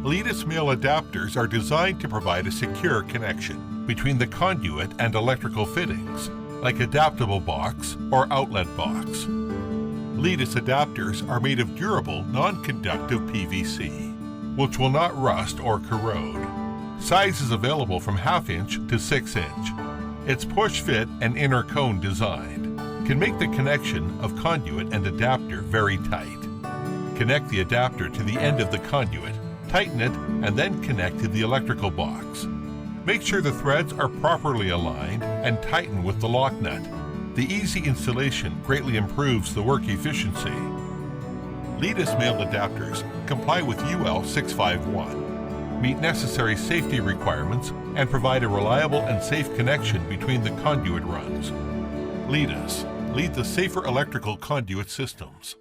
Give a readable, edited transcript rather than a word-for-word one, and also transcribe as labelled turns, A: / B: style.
A: Leadus male adapters are designed to provide a secure connection between the conduit and electrical fittings, like adaptable box or outlet box. Leadus adapters are made of durable, non-conductive PVC, which will not rust or corrode. Size is available from 1/2 inch to 6 inch. Its push-fit and inner cone design can make the connection of conduit and adapter very tight. Connect the adapter to the end of the conduit, tighten it, and then connect to the electrical box. Make sure the threads are properly aligned and tighten with the lock nut. The easy installation greatly improves the work efficiency. Leadus male adapters comply with UL 651, meet necessary safety requirements, and provide a reliable and safe connection between the conduit runs. Leadus, lead the safer electrical conduit systems.